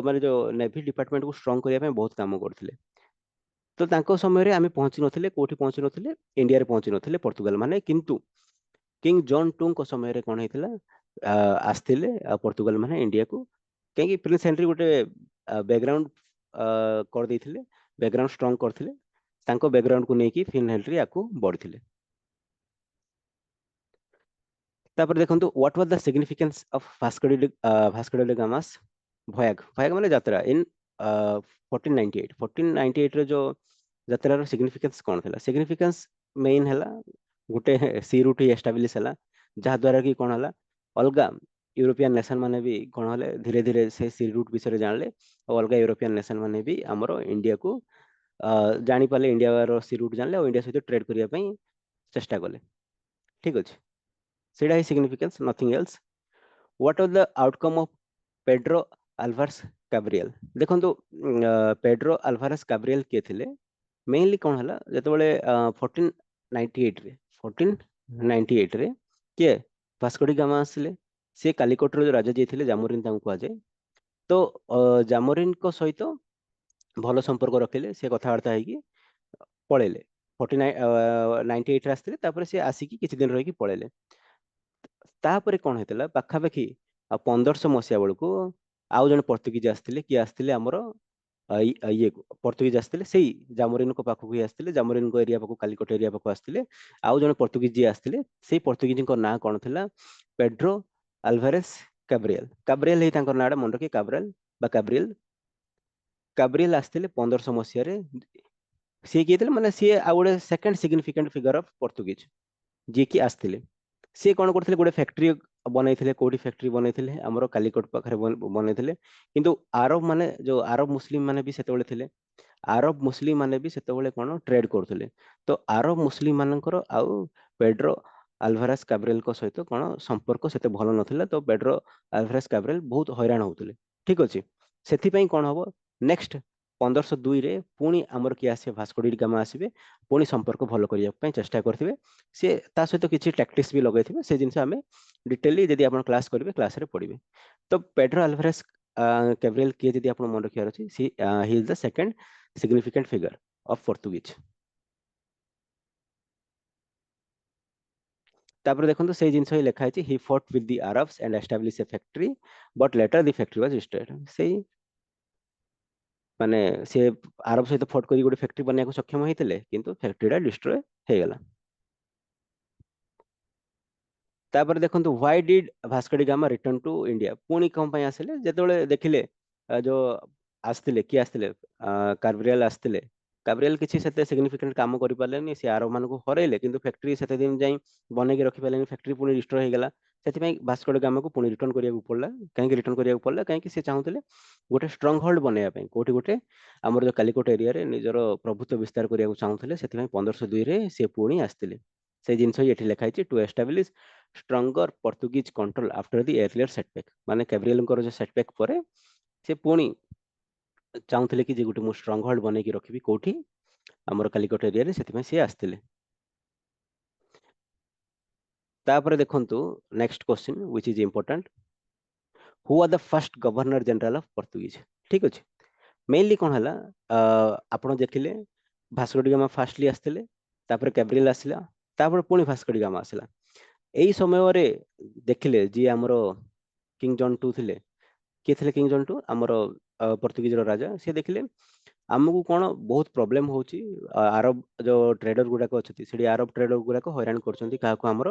ମାନେ ଯୋଉ ନେଭି ଡିପାର୍ଟମେଣ୍ଟକୁ ଷ୍ଟ୍ରଙ୍ଗ କରିବା ପାଇଁ ବହୁତ କାମ କରୁଥିଲେ। ତ ତାଙ୍କ ସମୟରେ ଆମେ ପହଞ୍ଚି ନଥିଲେ, କୋଉଠି ପହଞ୍ଚି ନଥିଲେ, ଇଣ୍ଡିଆରେ ପହଞ୍ଚି ନଥିଲେ ପର୍ତ୍ତୁଗାଲ ମାନେ। କିନ୍ତୁ କିଙ୍ଗ ଜନ୍ ଟୁଙ୍କ ସମୟରେ କଣ ହେଇଥିଲା, ଆସିଥିଲେ ପର୍ତ୍ତୁଗାଲ ମାନେ ଇଣ୍ଡିଆକୁ। କାହିଁକି ପ୍ରିନ୍ସ ହେନରୀ ଗୋଟେ ବ୍ୟାକଗ୍ରାଉଣ୍ଡ କରିଦେଇଥିଲେ, ବ୍ୟାକଗ୍ରାଉଣ୍ଡ ଷ୍ଟ୍ରଙ୍ଗ କରିଥିଲେ, ତାଙ୍କ ବ୍ୟାକଗ୍ରାଉଣ୍ଡକୁ ନେଇକି ଫିନ୍ ହେନରୀ ଆକୁ ବଢିଥିଲେ। ତାପରେ ଦେଖନ୍ତୁ what was the significance of Vasco da Gama's voyage? voyage ମାନେ ଯାତ୍ରା in 1498। 1498 ରେ ଯୋଉ ଯାତ୍ରାର ସିଗ୍ନିଫିକାନ୍ସ କଣ ଥିଲା? ସିଗ୍ନିଫିକାନ୍ସ ମେଇନ ହେଲା ଗୋଟେ ସି ରୁଟ୍ ଏଷ୍ଟାବ୍ଲିଶ ହେଲା, ଯାହା ଦ୍ୱାରା କି କଣ ହେଲା ଅଲଗା ୟୁରୋପିଆନ ନେସନ ମାନେ ବି କଣ ହେଲେ ଧୀରେ ଧୀରେ ସେ ସି ରୁଟ୍ ବିଷୟରେ ଜାଣିଲେ, ଆଉ ଅଲଗା ୟୁରୋପିଆନ ନେସନ ମାନେ ବି ଆମର ଇଣ୍ଡିଆକୁ ଜାଣିପାରିଲେ, ଇଣ୍ଡିଆର ସି ରୁଟ୍ ଜାଣିଲେ ଆଉ ଇଣ୍ଡିଆ ସହିତ ଟ୍ରେଡ କରିବା ପାଇଁ ଚେଷ୍ଟା କଲେ। ଠିକ ଅଛି, ସେଇଟା ହିଁ significance, Nothing else. What was the outcome of Pedro Alvarez Cabral? ଦେଖନ୍ତୁ ପେଡ୍ରୋ ଆଲଭାରେସ କାବ୍ରିଏଲ କିଏ ଥିଲେ? ମେଇନଲି କଣ ହେଲା ଯେତେବେଳେ 1498 ରେ 1498 ରେ କିଏ ଭାସ୍କୋ ଡି ଗାମା ଆସିଲେ, ସେ କାଲିକଟର ଯୋଉ ରାଜା ଯିଏ ଥିଲେ ଜାମୋରିନ ତାଙ୍କୁ କୁହାଯାଏ। ତ ଜାମୋରିନଙ୍କ ସହିତ ଭଲ ସମ୍ପର୍କ ରଖିଲେ, ସେ କଥାବାର୍ତ୍ତା ହେଇକି ପଳେଇଲେ। 1498 ରେ ଆସିଥିଲେ, ତାପରେ ସେ ଆସିକି କିଛି ଦିନ ରହିକି ପଳେଇଲେ। ତାପରେ କଣ ହେଇଥିଲା ପାଖାପାଖି 1500 ମସିହା ବେଳକୁ ଆଉ ଜଣେ ପର୍ତ୍ତୁଗୀଜ ଆସିଥିଲେ। କିଏ ଆସିଥିଲେ ଆମର ଇଏ ପର୍ତ୍ତୁଗୀଜ ଆସିଥିଲେ, ସେଇ ଜାମୋରିନଙ୍କ ପାଖକୁ ହିଁ ଆସିଥିଲେ, ଜାମୋରିନଙ୍କ ଏରିଆ ପାଖକୁ କାଲିକଟ ଏରିଆ ପାଖକୁ ଆସିଥିଲେ। ଆଉ ଜଣେ ପର୍ତ୍ତୁଗୀଜ ଯିଏ ଆସିଥିଲେ, ସେଇ ପର୍ତ୍ତୁଗୀଜଙ୍କ ନାଁ କଣ ଥିଲା? ପେଡ୍ରୋ ଆଲଭାରେସ କାବ୍ରିଏଲ। କାବ୍ରିଏଲ ହେଇ ତାଙ୍କର ନାଁଟା ମନେ ରଖି, କାବ୍ରାଲ ବା କାବ୍ରିଏଲ। କାବ୍ରିଏଲ ଆସିଥିଲେ 1500 ମସିହାରେ। ସିଏ କିଏ ଥିଲେ ମାନେ ସିଏ ଆଉ ଗୋଟେ second significant figure of Portuguese ଯିଏକି ଆସିଥିଲେ। ସିଏ କଣ କରୁଥିଲେ, ଗୋଟେ ଫ୍ୟାକ୍ଟ୍ରି ବନେଇଥିଲେ। କୋଉଠି ଫ୍ୟାକ୍ଟ୍ରି ବନେଇଥିଲେ? ଆମର କାଲିକଟ ପାଖରେ ବନେଇଥିଲେ। କିନ୍ତୁ ଆରବ ମାନେ ଯୋଉ ଆରବ ମୁସଲିମ ମାନେ ବି ସେତେବେଳେ ଥିଲେ, ଆରବ ମୁସଲିମ ମାନେ ବି ସେତେବେଳେ କଣ ଟ୍ରେଡ କରୁଥିଲେ। ତ ଆରବ ମୁସଲିମ ମାନଙ୍କର ଆଉ ପେଡ୍ରୋ ଆଲଭାରେସ କାବ୍ରିଏଲଙ୍କ ସହିତ କଣ ସମ୍ପର୍କ ସେତେ ଭଲ ନଥିଲା। ତ ପେଡ୍ରୋ ଆଲଭାରେସ କାବ୍ରିଏଲ ବହୁତ ହଇରାଣ ହଉଥିଲେ। ଠିକ ଅଛି, ସେଥିପାଇଁ କଣ ହବ ନେକ୍ସଟ 1502 ରେ ପୁଣି ଆମର କିଏ ଆସିବେ? ଭାସ୍କୋ ଡି ଗାମା ଆସିବେ, ପୁଣି ସମ୍ପର୍କ ଭଲ କରିବା ପାଇଁ ଚେଷ୍ଟା କରିଥିବେ। ସେ ତା ସହିତ କିଛି ଟ୍ୟାକ୍ଟିକ୍ସ ବି ଲଗେଇଥିବେ, ସେ ଜିନିଷ ଆମେ ଡିଟେଲି ଯଦି ଆପଣ କ୍ଲାସ କରିବେ କ୍ଲାସରେ ପଢିବେ। ତ ପେଡ୍ରୋ ଆଲଭାରେସ କାବ୍ରିଏଲ କିଏ ଯଦି ଆପଣ ମନେ ରଖିବାର ଅଛି, he is the second significant figure of Portuguese. ତାପରେ ଦେଖନ୍ତୁ ସେଇ ଜିନିଷ ହିଁ ଲେଖା ହେଇଛି, he fought with the Arabs and establish a factory but later the factory was destroyed. ସେଇ ମାନେ ସେ ଆରବ ସହିତ ଫଟ୍ କରି ଗୋଟେ ଫ୍ୟାକ୍ଟ୍ରି ବନେଇବାକୁ ସକ୍ଷମ ହେଇଥିଲେ, କିନ୍ତୁ ଫ୍ୟାକ୍ଟ୍ରିଟା ଡିଷ୍ଟ୍ରୟ ହେଇଗଲା। ତାପରେ ଦେଖନ୍ତୁ why did Vasco da Gama return to India? ପୁଣି କଣ ପାଇଁ ଆସିଲେ? ଯେତେବେଳେ ଦେଖିଲେ ଯୋଉ ଆସିଥିଲେ, କିଏ ଆସିଥିଲେ? କାବ୍ରିଏଲ ଆସିଥିଲେ। କାବ୍ରିଏଲ କିଛି ସେତେ ସିଗ୍ନିଫିକାଣ୍ଟ କାମ କରିପାରିଲେନି, ସେ ଆରବ ମାନଙ୍କୁ ହରେଇଲେ, କିନ୍ତୁ ଫ୍ୟାକ୍ଟ୍ରି ସେତେ ଦିନ ଯାଇ ବନେଇକି ରଖିପାରିଲେନି, ଫ୍ୟାକ୍ଟ୍ରି ପୁଣି ଡିଷ୍ଟ୍ରୟ ହେଇଗଲା। ସେଥିପାଇଁ ଭାସ୍କୋ ଡି ଗାମାକୁ ପୁଣି ରିଟର୍ନ କରିବାକୁ ପଡିଲା। କାହିଁକି ରିଟର୍ନ କରିବାକୁ ପଡିଲା? କାହିଁକି ସେ ଚାହୁଁଥିଲେ ଗୋଟେ ଷ୍ଟ୍ରଙ୍ଗ ହୋଲ୍ଡ ବନେଇବା ପାଇଁ, କୋଉଠି ଗୋଟେ ଆମର ଯୋଉ କାଲିକଟ ଏରିଆରେ ନିଜର ପ୍ରଭୁତ୍ୱ ବିସ୍ତାର କରିବାକୁ ଚାହୁଁଥିଲେ। ସେଥିପାଇଁ 1502 ରେ ସେ ପୁଣି ଆସିଥିଲେ। ସେଇ ଜିନିଷ ହିଁ ଏଠି ଲେଖା ହେଇଛି, to establish stronger Portuguese control after the earlier setback. ମାନେ କ୍ୟାବ୍ରିଏଲଙ୍କର ଯୋଉ ସେଟବ୍ୟାକ୍ ପରେ ସେ ପୁଣି ଚାହୁଁଥିଲେ କି ଯେ ଗୋଟେ ମୁଁ ଷ୍ଟ୍ରଙ୍ଗ ହୋଲ୍ଡ ବନେଇକି ରଖିବି କୋଉଠି? ଆମର କାଲିକଟ ଏରିଆରେ। ସେଥିପାଇଁ ସିଏ ଆସିଥିଲେ। ତାପରେ ଦେଖନ୍ତୁ next question which is important, who are the first governor general of Portuguese? ଠିକ ଅଛି, ମେନଲି କଣ ହେଲା ଆପଣ ଦେଖିଲେ ଭାସ୍କୋ ଡି ଗାମା ଫାଷ୍ଟଲି ଆସିଥିଲେ, ତାପରେ କ୍ୟାବ୍ରିଏଲ ଆସିଲା, ତାପରେ ପୁଣି ଭାସ୍କୋ ଡି ଗାମା ଆସିଲା। ଏଇ ସମୟରେ ଦେଖିଲେ ଯିଏ ଆମର କିଙ୍ଗ ଜନ୍ ଟୁ ଥିଲେ, କିଏ ଥିଲେ କିଙ୍ଗ ଜନ୍ ଟୁ? ଆମର ପର୍ତ୍ତୁଗୀଜର ରାଜା। ସେ ଦେଖିଲେ ଆମକୁ କଣ ବହୁତ ପ୍ରୋବ୍ଲେମ ହଉଛି, ଆରବ ଯୋଉ ଟ୍ରେଡର ଗୁଡାକ ଅଛନ୍ତି ସେଠି ଆରବ ଟ୍ରେଡର ଗୁଡାକ ହଇରାଣ କରୁଛନ୍ତି କାହାକୁ? ଆମର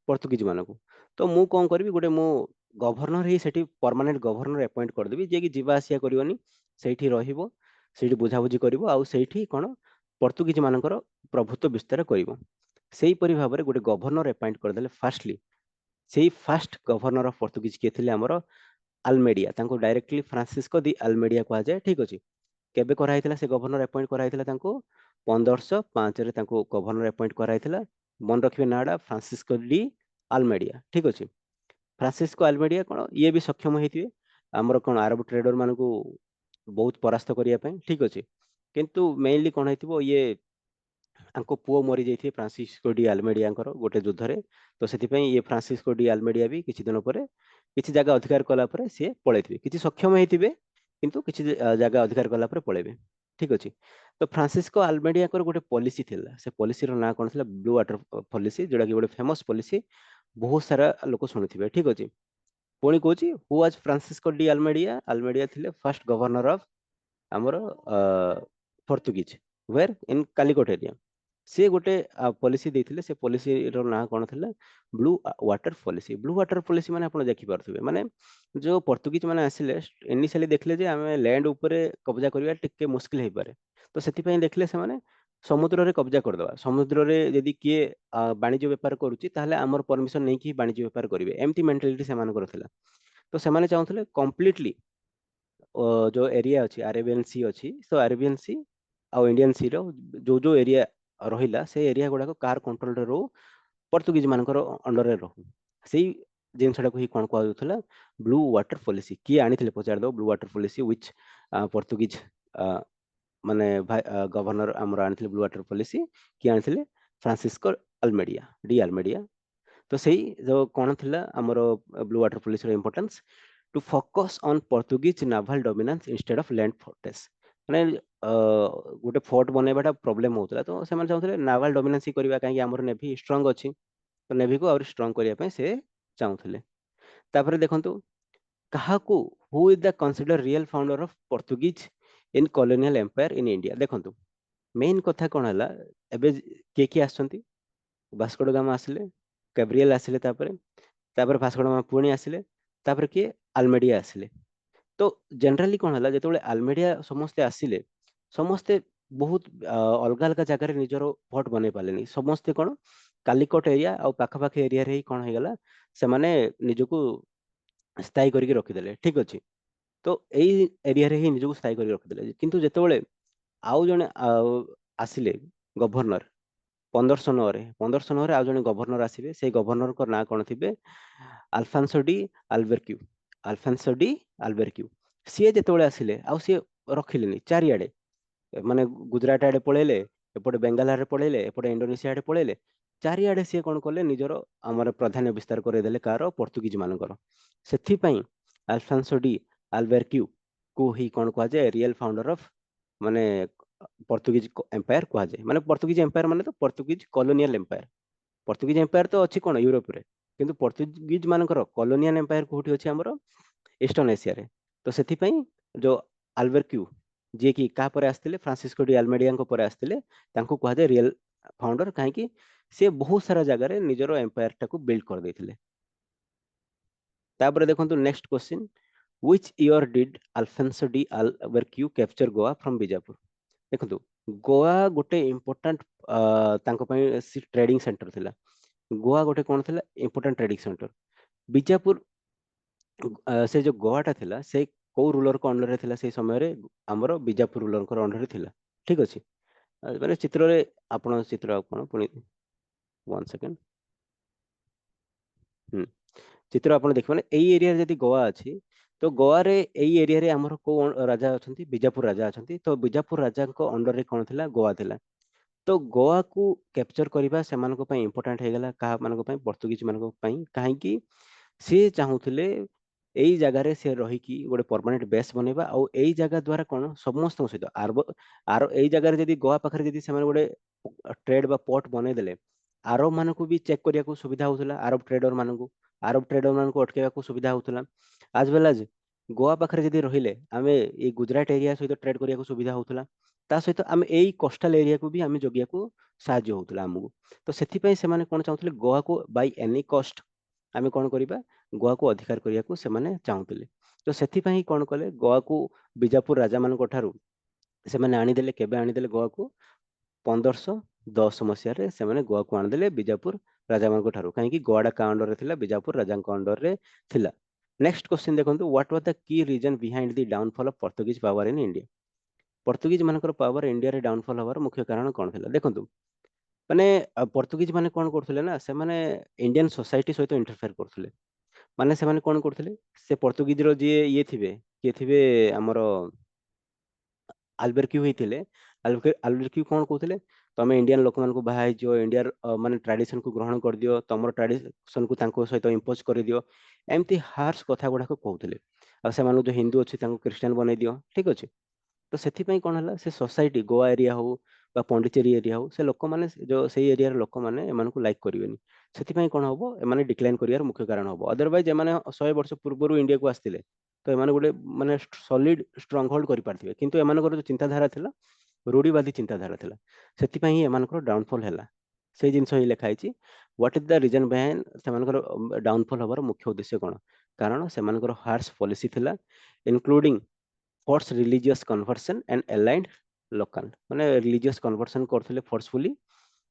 ପର୍ତ୍ତୁଗୀଜ ମାନଙ୍କୁ। ତ ମୁଁ କଣ କରିବି, ଗୋଟେ ମୁଁ ଗଭର୍ଣ୍ଣର ହିଁ ସେଠି ପରମାନେଣ୍ଟ ଗଭର୍ଣ୍ଣର ଆପଏଣ୍ଟ କରିଦେବି, ଯିଏକି ଯିବା ଆସିବା କରିବନି, ସେଇଠି ରହିବ, ସେଇଠି ବୁଝାବୁଝି କରିବ, ଆଉ ସେଇଠି କଣ ପର୍ତ୍ତୁଗୀଜ ମାନଙ୍କର ପ୍ରଭୁତ୍ୱ ବିସ୍ତାର କରିବ। ସେଇପରି ଭାବରେ ଗୋଟେ ଗଭର୍ଣ୍ଣର ଆପଏଣ୍ଟ କରିଦେଲେ ଫାଷ୍ଟଲି। ସେଇ ଫାଷ୍ଟ ଗଭର୍ଣ୍ଣର ଅଫ ପର୍ତ୍ତୁଗୀଜ କିଏ ଥିଲେ? ଆମର ଆଲମେଡିଆ। ତାଙ୍କୁ ଡାଇରେକ୍ଟଲି ଫ୍ରାନ୍ସିସ୍କୋ ଦି ଆଲମେଡିଆ କୁହାଯାଏ। ଠିକ ଅଛି, केबे कराइथिला से गवर्नर अपॉइंट कराइथिला तांको 1505 रे तांको गवर्नर अपॉइंट कराइथिला मन रखिबे नाडा फ्रांसिस्को डी आल्मेडिया ठीक अछि फ्रांसिस्को आल्मेडिया कोन ये भी सक्षम हेतिबे हमर कोन अरब ट्रेडर मानको बहुत परास्त करिया पय ठीक अछि किंतु मेनली कोन हेतिबो ये आंको पुओ मरी जाइथिबे फ्रांसिस्को डी आल्मेडियाଙ୍କର गोटे युद्धरे तो सेथिपय ये फ्रांसिस्को डी आल्मेडिया भी किछि दिन परे किछि जगह अधिकार कला परे से पळेथिबे किछि सक्षम हेतिबे किंतु किछि जगह अधिकार कला परे पळेबे ठीक अछि तो फ्रांसिस्को आल्मेडियाଙ୍କର गोटे पॉलिसी थिला से पॉलिसी रो ना कोन थिला ब्लू वाटर पॉलिसी जोडा कि गोटे फेमस पॉलिसी बहुत सारा लोक सुनिथिबे ठीक अछि पुणी कहूची who was Francisco de Almeida Almeida थिले फर्स्ट गवर्नर ऑफ हमर Portuguese were in Calicut area से गोटे पॉलिसी देथिले से पॉलिसी रो ना कोन थिला blue water policy blue water policy माने आपण देखि पारथुबे माने जो पोर्तुगीज माने आसिले इनिशियली देखले जे हमें लैंड ऊपर कब्जा करिया टिके मुश्किल हे पारे तो सेति पय देखले से माने समुद्र रे कब्जा कर दवा समुद्र रे यदि किए वाणिज्य व्यापार करूची ताहले हमर परमिशन नै कि वाणिज्य व्यापार करिवे एम्ति मेंटालिटी से मान करथिला तो से माने चाहुथिले कंप्लीटली जो एरिया अछि अरेबियन सी अछि सो अरेबियन सी आ इंडियन सी रो जो एरिया रहिला से एरिया गुडा को कार कंट्रोल रे रो पोर्तुगीज मानकर अंडर रे रो सेही जिनसडा को ही कोन को जाउथला ब्लू वाटर पॉलिसी की आनिथिले पचार दो blue water policy which Portuguese माने गवर्नर हमर आनिथिले ब्लू वाटर पॉलिसी की आनिथिले फ्रांसिस्को अल्मेडिया डी अल्मेडिया तो सेही जो कोन थिला हमर ब्लू वाटर पॉलिसी रो importance to focus on Portuguese naval dominance instead of land fortress माने गोटे फोर्ट बनेबाटा प्रॉब्लम होतला तो से माने चाहुथले नावल डोमिनेंस ही करबा काहे हमर नेवी स्ट्रांग अछि तो नेवी को और स्ट्रांग करिया पे से चाहुथले तापरे देखंतु काहाकू who is the consider real founder of Portuguese in colonial empire in India देखंतु मेन कथा कोन हला एबे के आछंती वास्को ड गामा आसिले कैब्रियल आसिले तापरे वास्को ड गामा पुणी आसिले तापरे के आल्मेडिया आसिले तो जनरली कोन हला जेतोले आल्मेडिया समस्ते आसिले समस्ते बहुत अलग अलग जगह निजर फोर्ट बने पालेनी समस्ते कोन कालिकोट एरिया आ पाखापाखी एरिया रे कोन हे गला से माने निजको स्थायी करके रखिदेले ठीक अछि तो एई एरिया रे ही निजको स्थायी करके रखिदेले किंतु जेतोले आउ जने आसिले गवर्नर 1509 रे 1509 रे आउ जने गवर्नर आसीबे से गवर्नर को ना कोन थिबे अल्फांसो डी अल्बेर्क्यू अल्फांसो डी अल्बेर्क्यू सी जेतोले आसिले आउ सी रखिलेनी चारियाडे माने गुजरात आडे पळेले एपटे बेंगाल आडे पळेले एपटे इंडोनेशिया आडे पळेले चारियाडे सी कोन करले निजरो हमर प्राधान्य विस्तार करे देले कार पोर्तुगीज मानकर सेथि पई अल्फांसो डी अल्बेर्क्यू को ही कोन कहा जाय रियल फाउंडर ऑफ माने पोर्तुगीज एम्पायर कहा जाय माने पोर्तुगीज एम्पायर माने तो Portuguese colonial empire Portuguese empire तो अछि कोन यूरोप रे किंतु पोर्तुगीज मानकर कॉलोनियल एम्पायर कोठी अछि हमर ईस्टर्न एशिया रे तो सेथि पई जो अल्बेर्क्यू जे कि का पर आस्तिले फ्रांसिस्को डी आल्मेडिया को पर आस्तिले तांको कहा जाय रियल फाउंडर काहे कि से बहुत सारा जगह रे निजरो एम्पायर टाको बिल्ड कर दैथिले तापर देखंतु next question which year did Alfonso de Albuquerque capture Goa from Bijapur देखंतु गोवा गोटे इंपोर्टेंट तांको पई ट्रेडिंग सेंटर थिला गोवा गोटे कोन थिला इंपोर्टेंट ट्रेडिंग सेंटर बीजापुर से जो गोवाटा थिला से को रूलर को अंडर रे थिला से समय रे हमरो बीजापुर रूलर को अंडर रे थिला ठीक अछि माने चित्र रे आपण चित्र आपण पुनी 1 सेकंड चित्र आपण देखि माने एई एरिया रे जदी गोवा अछि तो गोवा रे एई एरिया रे हमर को राजा अछंती बीजापुर राजा अछंती तो बीजापुर राजा को अंडर रे कोन थिला गोवा थिला तो गोवा को कैप्चर करिबा सेमान को पई इंपोर्टेंट हे गेला का मान को पई पोर्तुगीज मान को पई काहे कि से चाहुथिले एई जगह रे से रही कि गोटे परमानेंट बेस बनेबा आ एई जगह द्वारा कोन समस्त सहित आरो एई जगह रे जदी गोवा पाखरे जदी सेमान गोटे ट्रेड बा पोर्ट बने देले आरब मान को भी चेक करिया को सुविधा होतला अरब ट्रेडर मान को अटकेबा को सुविधा होतला आज वेल आज गोवा पाखरे जदी रहिले आमे ए गुजरात एरिया सहित ट्रेड करिया को सुविधा होतला ता सहित आमे एई कोस्टल एरिया को भी आमे जोगिया को साहाय्य होतला हमको तो सेथि पई से माने कोन चाहुतले गोवा को बाय एनी कॉस्ट आमे कोन करिबा गोवा को अधिकार करिया को से माने चाहुतले तो सेथि पई कोन कले गोवा को बीजापुर राजा मान को ठारू से माने आनी देले केबे आनी देले गोवा को 1510 मसिया रे से माने गोवा को आनी देले बीजापुर राजा मान को ठारू काहे कि गोवाडा का अंडर रे थिला बीजापुर राजा को अंडर रे थिला नेक्स्ट क्वेश्चन देखंतु what was the key reason behind the downfall of Portuguese power in India Portuguese मानकर पावर इंडिया रे डाउनफॉल हवार मुख्य कारण कोन थिला देखंतु माने पर्तुगीज माने कोन करथुले ना से माने इंडियन सोसाइटी सहित इंटरफेयर करथुले माने से माने कोन करथुले से पर्तुगीज रो जे ये थिबे के थिबे हमरो आल्बर्क्यू होइथिले आल्बर्क्यू कोन कहउथिले तमे इंडियन लोक मान को बाहाई जो इंडिया माने ट्रेडिशन को ग्रहण कर दियो तमरो ट्रेडिशन को तांको सहित इंपोज कर दियो एमती हार्श कथा गुडा को कहउथिले आ से मानु जो हिंदू अछि तांको क्रिश्चियन बनै दियो ठीक अछि तो ସେଥିପାଇଁ କଣ ହେଲା ସେ सोसाइटी गोवा एरिया हो बा पौंडीचेरी एरिया हो से लोक माने जो सेई एरिया लोक माने एमानकु लाइक करिवेनी ସେଥିପାଇଁ କଣ हबो एमाने डिक्लाइन करियार मुख्य कारण हबो अदरवाइज एमाने 100 वर्ष पूर्वरु इंडिया को आस्तिले तो एमाने गुडे माने सॉलिड स्ट्रांग होल्ड करि पारथिबे किंतु एमानकर जो चिंताधारा थिला रूढ़िवादी चिंताधारा थिला ସେଥିପାଇଁ ହିଁ एमानकर डाउनफॉल ହେଲା ସେଇ ଜିନିଷ ହିଁ ଲେଖା ହେଇଛି what is the reason behind ସେମାନଙ୍କର डाउनफॉल ହବାର ମୁଖ୍ୟ ଉଦ୍ଦେଶ୍ୟ କଣ କାରଣ ସେମାନଙ୍କର ହାର୍ସ ପॉलिसी थिला including force religious conversion and aligned local माने रिलीजियस कन्वर्सन करथिले फोर्सफुली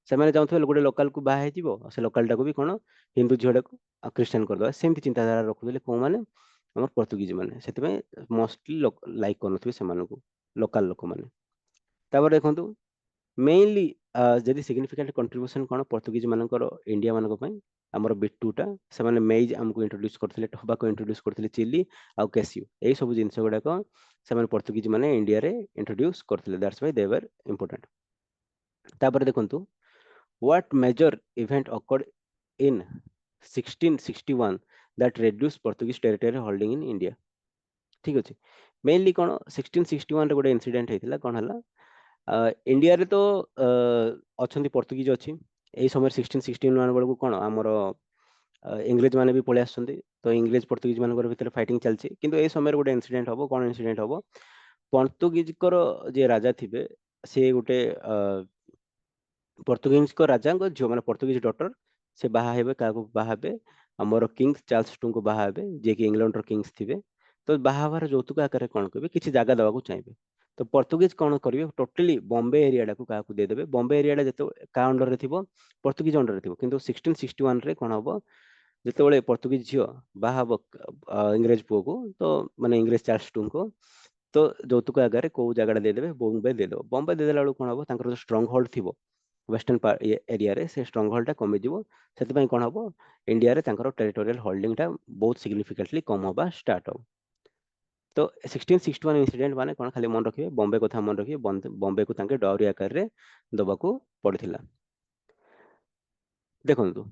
से माने चाहथबे गोटे लोकल को बाहे जीवो से लोकल टाको भी कोन हिंदू झियोडा को क्रिश्चियन कर दवा सेमती चिंताधारा रखुले को माने हमर पोर्तुगीज माने सेतमे मोस्टली लाइक करनथबे से मानको लोकल लोक माने तापर देखंतु मेनली जदि सिग्निफिकेंट कंट्रीब्यूशन कोन पोर्तुगीज मानकर इंडिया मानको पई हमर बिटूटा से माने मेज हमको इंट्रोड्यूस करथिले टोबाको इंट्रोड्यूस करथिले चिली आ कैसियो एई सब जिंस गुडा को से माने पोर्तुगीज माने इंडिया रे इंट्रोड्यूस करथिले that's why they were important तापर देखंतु what major event occurred in 1661 that reduced Portuguese territory holding in India ठीक अछि मेनली कोन 1661 रे गोटे इंसिडेंट हेतिला कोन हला इंडिया रे तो अछंती पोर्तुगीज अछि एई समय 1661 बेलकु कोन हमरो इंग्लिश माने भी पळे आछंती तो इंग्लिश पोर्तुगीज मानकर भितर फाइटिंग चलछि किंतु एई समय गोटे इंसिडेंट हबो कोन इंसिडेंट हबो पोर्तुगीज कर जे राजा थिबे से गोटे पोर्तुगीज को राजा को झियो माने पोर्तुगीज डॉटर से बाहा हेबे काको बाहा हेबे हमर किंग्स चार्ल्स टू को बाहा हेबे जे कि इंग्लैंड रो किंग्स थिबे तो बाहा हबार जौतुक आकार कोन करबे किछि जागा दवा को चाहिबे तो पोर्तुगीज कोन करिवे टोटली बॉम्बे एरिया डाकू काको दे देबे बॉम्बे एरिया जते का अंडर रे थिबो पोर्तुगीज अंडर रे थिबो किंतु 1661 रे कोन हबो जते बेले पोर्तुगीज झियो बाहा हबो इंग्लिश पुओ को तो माने इंग्लिश चार्ल्स टू को तो जौतुक आकार को जागा दे देबे बॉम्बे दे देला कोन हबो तांकर स्ट्रांग होल्ड थिबो वेस्टर्न एरिया रे से स्ट्रांग होल्ड टा कमी जीवो सेति कोन हबो इंडिया रे तांकर टेरिटोरियल होल्डिंग टा बहुत सिग्निफिकेंटली कम होबा स्टार्ट हो तो 1661 इंसिडेंट माने कोन खाली मन रखिबे बॉम्बे कथा मन रखिबे बॉम्बे को तांके डॉरी आकार रे दबाको पड़थिला देखंतु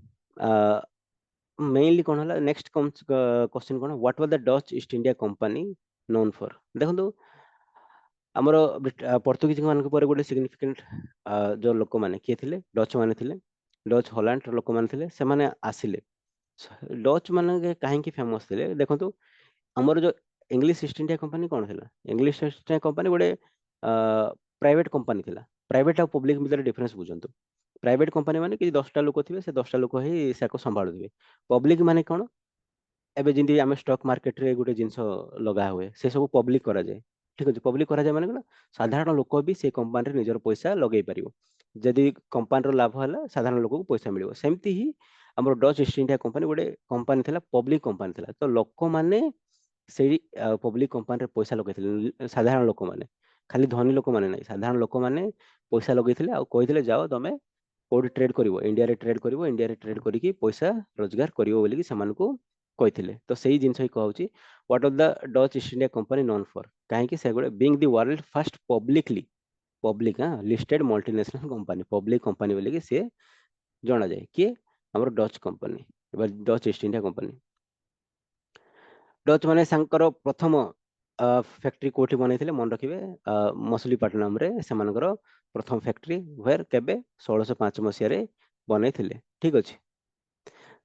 मेनली कोन हला next question cone what was the Dutch East India company known for देखंतु हमरो पोर्तुगीज मान के पर गोटे सिग्निफिकेंट जो लोक माने के थिले डच माने थिले डच हॉलैंड लोक माने थिले से माने आसिले डच माने के काहे की फेमस थिले देखंतु हमर जो इंग्लिश ईस्ट इंडिया कंपनी कोन थिला इंग्लिश ईस्ट इंडिया कंपनी गोटे प्राइवेट कंपनी थिला प्राइवेट और पब्लिक मिलर डिफरेंस बुझंतु प्राइवेट कंपनी माने कि 10टा लोक थिबे से 10टा लोक ही साको संभाळु दिबे पब्लिक माने कोन एबे जिंदी आमे स्टॉक मार्केट रे गोटे जिंस लगा हुए से सब पब्लिक करा जाय ठीक अछि पब्लिक करा जाय माने कोन साधारण लोक भी से कंपनी रे निजर पैसा लगेई परिबो जदि कंपनी रो लाभ हला साधारण लोक को पैसा मिलिबो सेमती ही हमर डच ईस्ट इंडिया कंपनी गोटे कंपनी थिला पब्लिक कंपनी थिला तो लोक माने सेही पब्लिक कंपनी रे पैसा लगेइथिले साधारण लोक माने खाली धनी लोक माने नै साधारण लोक माने पैसा लगेइथिले आ कहिथिले जाओ तमे कोड ट्रेड करिवो इंडिया रे ट्रेड करिवो इंडिया रे ट्रेड करिकि पैसा रोजगार करिवो बोली कि समानको कहिथिले तो सेही जिंस ही कहउची what of the Dutch East India company known for काहे कि से गुडे being the world first publicly public listed multinational company public company बोली कि से जाना जाए कि हमर Dutch company Dutch East India company Dutch माने सांकर प्रथम फैक्ट्री कोठी बनैथिले मन रखिबे मसलीपट्टनम रे सेमानकर प्रथम फैक्ट्री वेयर केबे 1605 मसिया रे बनैथिले ठीक अछि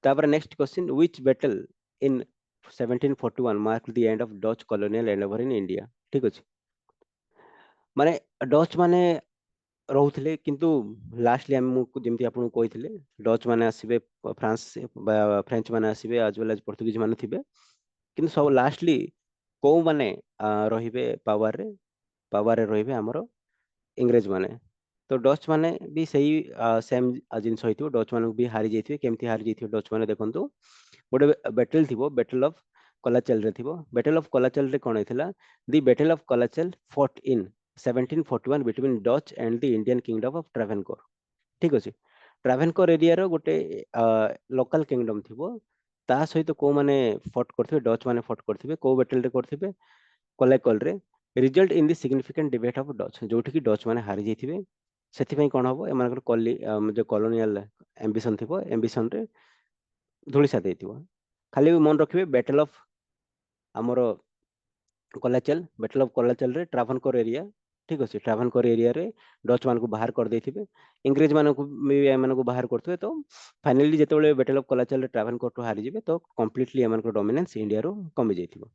तापर next question which battle in 1741 mark the end of Dutch colonial Endeavour in India ठीक अछि माने डच माने रहुथिले किंतु लास्टली हम जेमति आपन कहिथिले डच माने आसीबे फ्रांस फ्रेंच माने आसीबे एज वेल एज पोर्तुगीज माने थिबे किंतु सब लास्टली को माने रहिबे पावर रे रहिबे हमरो इंग्रेज माने तो डच माने भी सही सेम जिंस होइथिबो डच माने भी हारि जैथिबे केमति हारि जैथिबे डच माने देखंतु गोटे बैटल थिबो बैटल ऑफ कोलाचल रे थिबो बैटल ऑफ कोलाचल रे कोन हेतिला the battle of Colachel fought in 1741 between Dutch and the Indian Kingdom of Travancore ठीक अछि ट्रावेनकोर एरिया रो गोटे लोकल किंगडम थिबो ता सहित को माने फट करथिबे डच माने फट करथिबे को बैटल रे करथिबे कोलेकल रे result in the significant defeat of Dutch जोठी की डच माने हारि जैथिबे सेति पई कोन हबो एमानकर कॉली जो कॉलोनियल एम्बिशन थिबो एम्बिशन रे धुलिसा देथिबो खाली मन रखिबे बैटल ऑफ हमरो कोलाचल बैटल ऑफ कोलाचल रे ट्रावेनकोर एरिया ठीक अछि ट्रावेनकोर एरिया रे डच मान को बाहर कर देथिबे इंग्रेज मान को मान को बाहर करथबे तो फाइनली जेतेबेले बैटल ऑफ कोलाचल रे ट्रावेनकोर तो हारि जिवे तो कंप्लीटली एमान को डोमिनेंस इंडिया रो कमी जैथिबो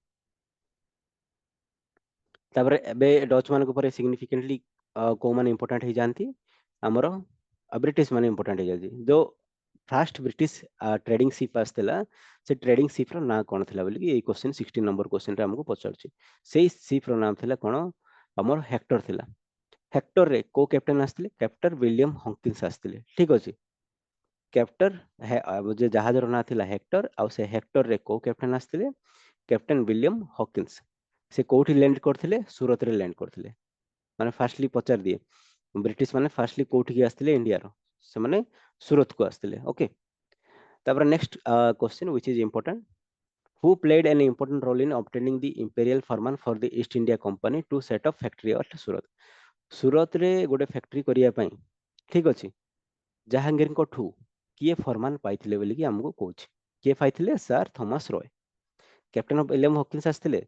तापर एबे डच मान को परे सिग्निफिकेंटली को मान इंपोर्टेंट हे जानती हमरो ब्रिटिश मान इंपोर्टेंट हे जाजी जो फास्ट ब्रिटिश ट्रेडिंग शिप आस्तेला से ट्रेडिंग शिप रो ना कोन थिला बोली कि ए क्वेश्चन 16 नंबर क्वेश्चन रे हमको पचारछि सेही शिप रो नाम थिला कोन हमर हेक्टर थिला हेक्टर रे को कैप्टन आस्तिले कैप्टन विलियम हॉकिंस आस्तिले ठीक अछि कैप्टन जे जहाज रो ना थिला हेक्टर आ से हेक्टर रे को कैप्टन आस्तिले कैप्टन विलियम हॉकिंस से कोठी लैंड करथिले सूरत रे लैंड करथिले माने फास्टली पचार दिए ब्रिटिश माने फास्टली कोठी की आस्तिले इंडिया रो से माने सूरत को आस्तिले ओके तापर next question which is important who played an important role in obtaining the imperial Farman for the East India Company to set up factory at Surat Surat रे गोटे फैक्ट्री करिया पई ठीक अछि जहांगीर को ठू किए फरमान पाइथिले बोली कि हमको कहूछि किए पाइथिले sir Thomas Roy captain of William Hawkins आस्तिले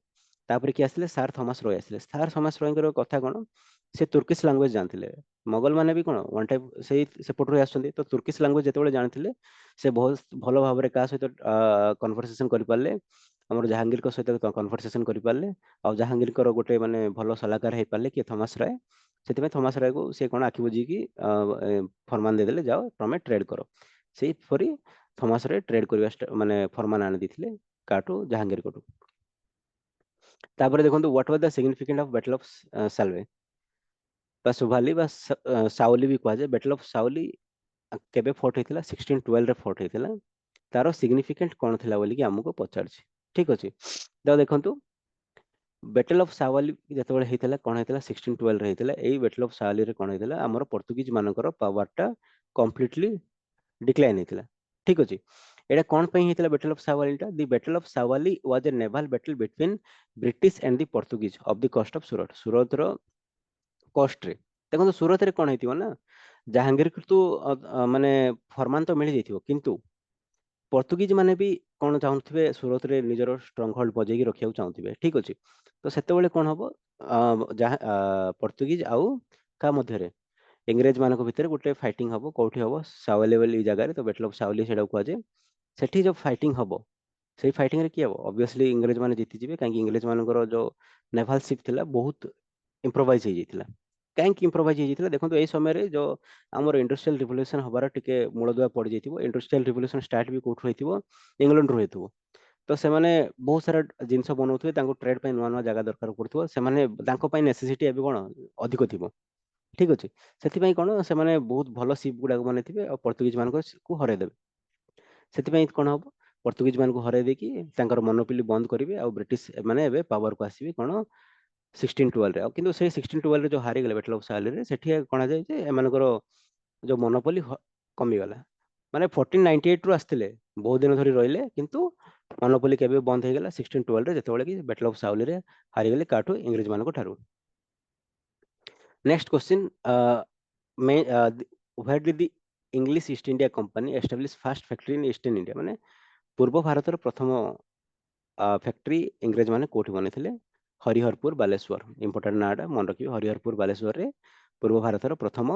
तापर कि आस्तिले सर थॉमस रॉय आस्तिले सर थॉमस रॉय को कथा कोन से तुर्किश लैंग्वेज जानथिले मोगल माने भी कोन वन टाइप से पटरो आछथि तो तुर्किश लैंग्वेज जेतेबेले जानथिले से बहुत भलो भाबरे का सहित कन्वर्सेशन करि पाले हमर जहांगीर को सहित कन्वर्सेशन करि पाले आ जहांगीर को गोटे माने भलो सलाहकार हे पाले कि थॉमस राय सेति में थॉमस राय को से कोन आखि बुझी कि फरमान दे देले जाओ तमे ट्रेड करो सेही फरी थॉमस राय ट्रेड करबा माने फरमान आनि दिथिले काटो जहांगीर कोटू तापर देखंतु what was the significant of battle of Salve बा सुभाली बा साउली भी कहा जाए बैटल ऑफ साउली केबे फोर्ट हेतिला 1612 रे फोर्ट हेतिला तारो सिग्निफिकेंट कोन थिला बोली कि हमको पचारछि ठीक अछि तो देखंतु बैटल ऑफ सावली जेतेबेले हेतिला कोन हेतिला 1612 रे हेतिला एई बैटल ऑफ सावली रे कोन हेतिला हमर पोर्तुगीज मानकर पावर टा कंप्लीटली डिक्लाइन हेतिला ठीक अछि एटा कोन पई हेतिला बैटल ऑफ सावली टा the battle of Swally was a naval battle between British and the Portuguese off the coast of Surat Surat रो कोस्ट रे देखो सूरत रे कोन हेतिबो ना जहांगीर को तो माने फरमान तो मिल जैथिबो किंतु पोर्तुगीज माने भी कोन चाहुथिबे सूरत रे निजरो स्ट्रांग होल्ड बजेगी रखिया चाहुथिबे ठीक अछि तो सेतेबेले कोन हबो पोर्तुगीज आउ का मध्य रे इंग्रेज मानको भितर गोटे फाइटिंग हबो कोठी हबो सावली वाली जगह रे तो बैटल ऑफ सावली सेडा को जे सेठी जो फाइटिंग हबो सेही फाइटिंग रे की हबो ऑब्वियसली इंग्रेज माने जीति जिवे काहे कि इंग्रेज मानकर जो नेवल शिप थिला बहुत इम्प्रोवाइज हे जैतिला काहे कि इम्प्रोवाइज हे जैतिला देखंतु एई समय रे जो हमर इंडस्ट्रियल रिवोल्यूशन हबार टिके मूलदुआ पड़ जैतिबो इंडस्ट्रियल रिवोल्यूशन स्टार्ट भी कोठु हेतिबो इंग्लैंड रो हेतिबो तो सेमाने बहुत सारा जिनस बनौथुबे तांको ट्रेड पई नुवा नुवा जगह दरकार पड़थुबो सेमाने तांको पई नेसेसिटी एबे कोन अधिक थिबो ठीक अछि सेति पई कोन सेमाने बहुत भलो शिप गुडा बनेथिबे और पोर्तुगीज मानको को हरे देबे सेति पई कोन हबो पोर्तुगीज मानको हरे देकी तांकर मोनोपोली बंद करिवे और ब्रिटिश माने एबे पावर को आसीबे कोन 1612 रे किंतु से 1612 रे जो हारि गेले बैटल ऑफ साले रे सेठी कोन जाय जे एमानकर जो मोनोपोली कमी गला माने 1498 रु आस्तिले बहुत दिन धरि रहिले किंतु मोनोपोली केबे बंद हे गेला 1612 रे जेतेबेले कि बैटल ऑफ साउली रे हारि गेले काठो इंग्रेज मानको ठारू next question may where did the English East India company establish first factory in eastern India माने पूर्व भारत रो प्रथम फैक्ट्री इंग्रेज माने कोठी बनेथिले हरिहरपुर बालेश्वर इंपोर्टेंट नाडा मन रखियो हरिहरपुर बालेश्वर रे पूर्व भारत रो प्रथम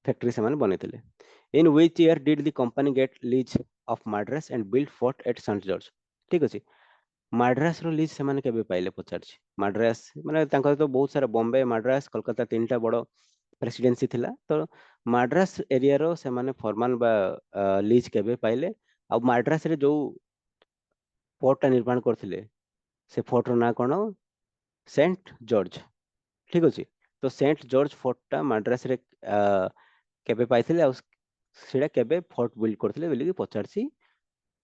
फैक्ट्री से माने बनेथिले in which year did the company get lease of Madras and build fort at saint George ठीक अछि मद्रास रो लीज से माने केबे पाइले पचारछि मद्रास माने तांकर तो बहुत सारा बॉम्बे मद्रास कोलकाता तीनटा बड़ प्रेसिडेंसी थिला तो मद्रास एरिया रो से माने फॉर्मल बा लीज केबे पाइले आ मद्रास रे जो फोर्ट टा निर्माण करथिले से फोर्ट रो ना कोन सेंट जॉर्ज ठीक अछि तो सेंट जॉर्ज फोर्ट टा मद्रास रे केबे पाइथिले आ सेडा केबे फोर्ट बिल्ड करथिले बोली कि पचारछि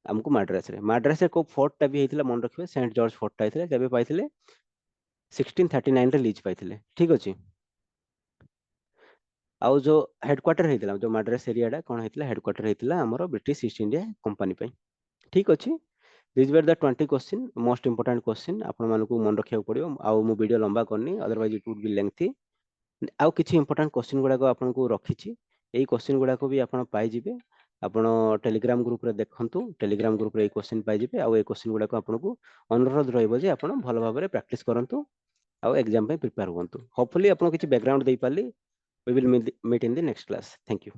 हमको मद्रास रे को फोर्ट टा भी हेतिला मन रखिबे सेंट जॉर्ज फोर्ट टा हेतिला केबे पाइथिले 1639 रे लीज पाइथिले ठीक अछि आउ जो हेडक्वार्टर हेतिला जो मद्रास एरिया कौन हेतिला हेडक्वार्टर हेतिला हमरो ब्रिटिश ईस्ट इंडिया कंपनी पे ठीक अछि this were the 20 question most important question आपण मानकु मन रखिया पड़ियो आउ मु वीडियो लंबा करनी otherwise it would be lengthy आउ किछि इंपोर्टेंट क्वेश्चन गुडा को आपन को रखिछि एई क्वेश्चन गुडा को भी आपण पाई जिवे आपण टेलीग्राम ग्रुप रे देखंतु टेलीग्राम ग्रुप रे एई क्वेश्चन पाई जिवे आउ एई क्वेश्चन गुडा को आपन को अनुरोध रहइबो जे आपण भलो भाबरे प्रैक्टिस करंतु आउ एग्जाम पे प्रिपेयर होंतु होपफुली आपण किछि बैकग्राउंड देई पाली we will meet in the next class thank you